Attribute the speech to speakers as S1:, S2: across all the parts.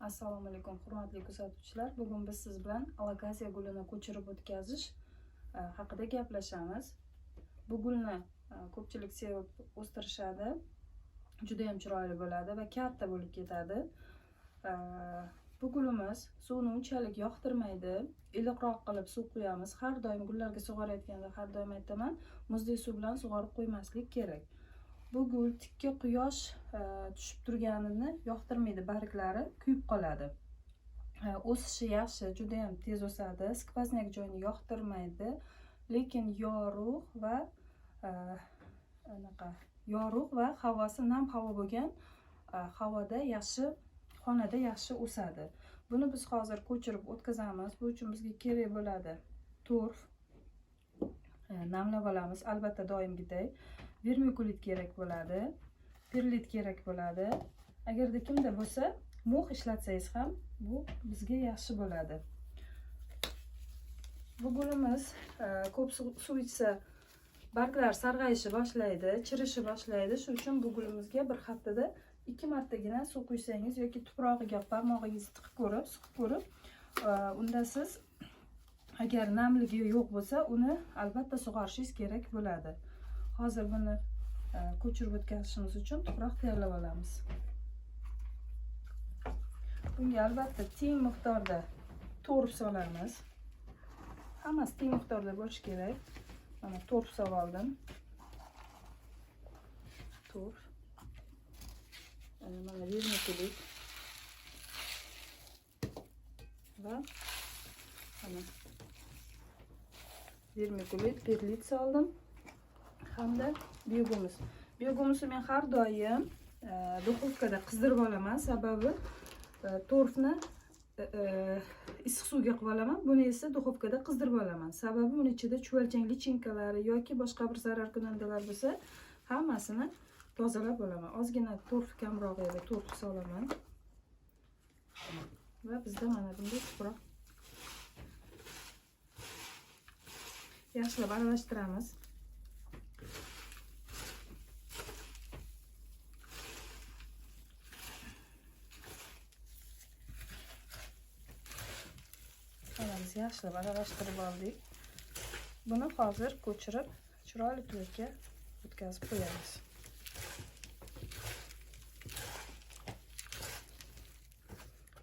S1: Assalomu alaykum hurmatli kuzatuvchilar. Bugun biz siz bilan alakaziya gulini ko'chirib o'tkazish haqida gaplashamiz. Bu gulni ko'pchilik sevib o'stirishadi. Juda ham chiroyli bo'ladi va katta bo'lib ketadi. Bu gulimiz suvni unchalik yoqtirmaydi. Iliqroq qilib suv quyamiz. Har doim gullarga sug'orayotganda har doim aytaman, muzli suv bilan sug'orib qo'ymaslik kerak. Bu gul tikka quyosh tushib turganini yoqtirmaydi, barglari kuyib qoladi. O'sishi yaxshi, juda ham tez o'sadi, skvoznak joyini yoqtirmaydi, lekin yorug' va havosi nam havo bo'lgan havoda yaxshi, xonada yaxshi o'sadi. Buni biz hozir ko'chirib o'tkazamiz. Bu uchun bizga kerak bo'ladi turf, namlab olamiz, albatta doimgidek. Vermikulit kerak bo'ladi, perlit kerak bo'ladi. Agarda kimda bo'lsa, mo'x ishlatsangiz ham bu bizga yaxshi bo'ladi. Bu gulimiz ko'p suv ichsa barglar sarg'ayishni boshlaydi, chirishi boshlaydi. Shuning uchun bu gulimizga bir haftada 2 martagina suv quysangiz yoki tuprog'iga barmog'ingizni tiqib ko'rib, suqib ko'rib, unda siz agar namligi yo'q bo'lsa, uni albatta sug'orishingiz kerak bo'ladi. Hozir buni ko'chirib o'tkazishimiz uchun tuproq tayyorlab olamiz. Bunga albatta teng miqdorda turf solamiz. Hammasi teng miqdorda bo'lishi kerak. Mana turf solib oldim. Turf. Mana vermikulit. Va mana vermikulit, perlit soldim. Hamda biogumus. Biogumusni men har doim duxovkada qizdirib olaman, sababi torfni issiq suvga qilib olaman. Buni esa duxovkada qizdirib olaman. Sababi buni ichida chuvalchang lichinkalari yoki boshqa bir zarar kunandalar bo'lsa, hammasini tozalab olaman. Ozgina torf kamroq edi, torf solaman. Va bizda mana bunday tuproq. Yaxshilab aralashtiramiz. Yaxshilab aralashtirib oldik. Buni hozir ko'chirib, chiroyli tuvakka o'tkazib qo'yamiz.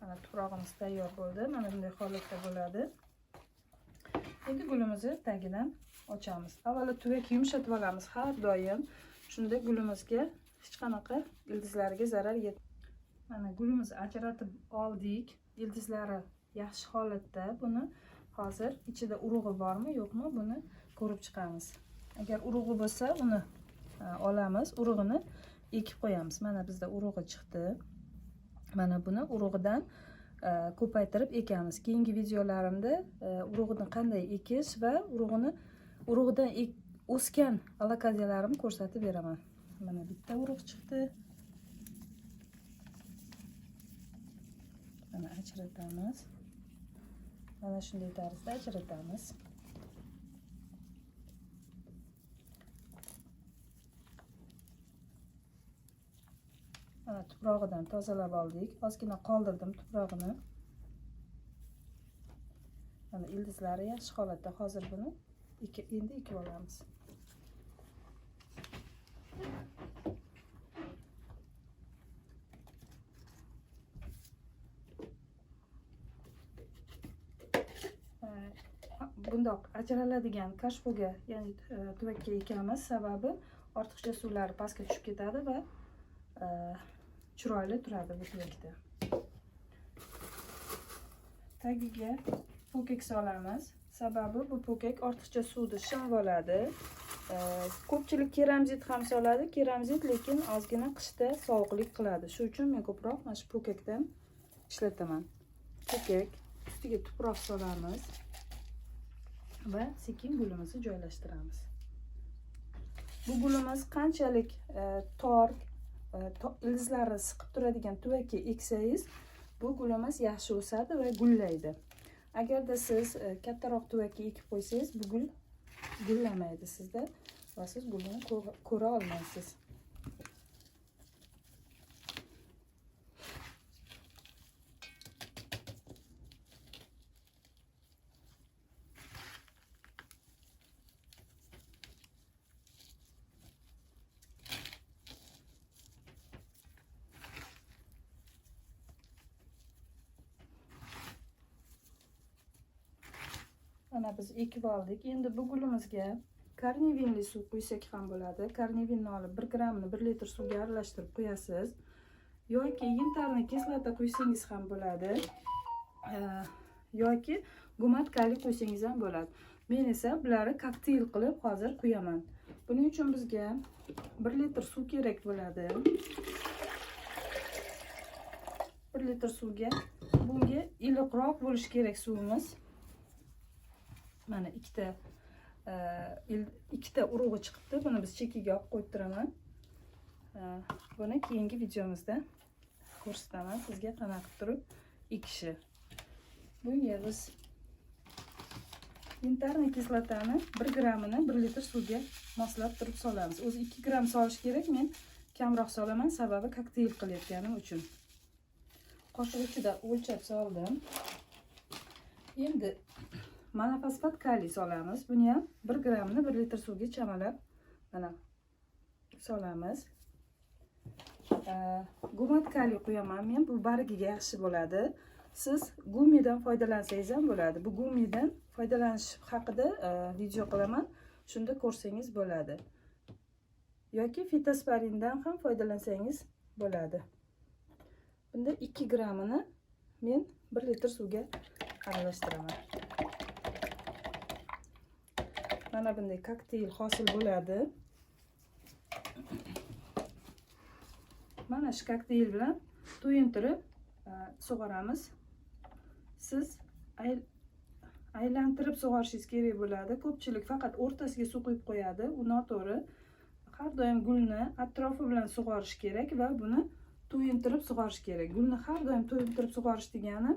S1: Mana tuprog'imiz tayyor bo'ldi. Mana bunday holatda bo'ladi. Endi gulimizni tagidan ochamiz. Avvalo tuvak yumshatib olamiz har doim. Shunda gulimizga hech qanaqa ildizlariga zarar yetmaydi. Mana gulimizni ajratib oldik. Ildizlari yaxshi holatda. Buni hozir ichida urug'i bormi, yo'qmi, buni ko'rib chiqamiz. Agar urug'i bo'lsa, uni olamiz, urug'ini ekib qo'yamiz. Mana bizda urug'i chiqdi. Mana buni urug'idan ko'paytirib ekamiz. Keyingi videolarimda urug'ini qanday ekish va urug'idan o'sgan alakaziyalarimni ko'rsatib beraman. Mana bitta urug' chiqdi. Mana ajratamiz. Mana shunday tarzda ajratamiz. Mana tuprog'idan tozalab oldik. Ozgina qoldirdim tuprog'ini. Mana ildizlari yaxshi holatda. Hozir buni endi ekib olamiz. Bundoq ajraladigan kashpoga, ya'ni tuvakka ekamiz, sababi ortiqcha suvlari pastga tushib ketadi va chiroyli turadi bu tuvakda. Tagiga po'kak solamiz, sababi bu po'kak ortiqcha suvni shimib oladi. Ko'pchilik keramzit ham soladi, keramzit lekin ozgina qishda sovuqlik qiladi. Shuning uchun men ko'proq mana shu po'kakdan ishlataman. Po'kak ustiga tuproq solamiz. Va sekin gulimizni joylashtiramiz. Bu gulimiz qanchalik tor, ildizlari siqib turadigan tuvakka eksangiz, bu gulimiz yaxshi o'sadi va gullaydi. Agarda siz kattaroq tuvakka ekib qo'ysangiz, bu gul gullamaydi sizda va siz gulni ko'ra olmaysiz. Mana biz ekib oldik. Endi bu gulimizga karnivinli suv quysak ham bo'ladi. Karnivinni olib 1 grammini 1 litr suvga aralashtirib qo'yasiz. Yoki yentarni kislota quysangiz ham bo'ladi. Yoki gumat kaliy qo'ysangiz ham bo'ladi. Men esa bularni kokteyl qilib hozir quyaman. Buning uchun bizga 1 litr suv kerak bo'ladi. 1 litr suvga bunga iliqroq bo'lishi kerak suvimiz. Mana ikkita urug'i chiqibdi. Buni biz chekiga olib qo'yib turaman. Buni keyingi videomizda ko'rsataman sizga qanaqa qilib turib ekishi. Bunga biz yentarni kislotani 1 grammini 1 litr suvga moslab turib solamiz. O'zi 2 gram solish kerak, men kamroq solaman, sababi kokteyl qilayotganim uchun. Qoshiq ichida o'lchab soldim. Endi monofosfat kaliy solamiz. Buni ham 1 grammini 1 litr suvga chamalab mana solamiz. Gumat kaliy qo'yaman men, bu bargiga yaxshi bo'ladi. Siz gumidan foydalansangiz ham bo'ladi. Bu gumidan foydalanish haqida video qilaman. Shunda ko'rsangiz bo'ladi. Yoki fitosparindan ham foydalansangiz bo'ladi. Bunda 2 grammini men 1 litr suvga aralashtiraman. Mana bunday kokteyl hosil bo'ladi. Mana shu kokteyl bilan to'yintirib sug'oramiz. Siz aylantirib sug'orishingiz kerak bo'ladi. Ko'pchilik faqat o'rtasiga suv quyib qo'yadi. U noto'g'ri. Har doim gulni atrofi bilan sug'orish kerak va buni to'yintirib sug'orish kerak. Gulni har doim to'yintirib sug'orish degani,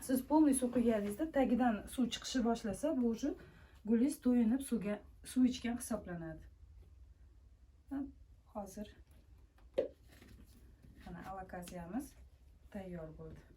S1: siz polniy suv quyganingizda tagidan suv chiqishi boshlasa, bu уже gulingiz to'yinib suv ichgan hisoblanadi. Hozir mana alokaziyamiz tayyor bo'ldi.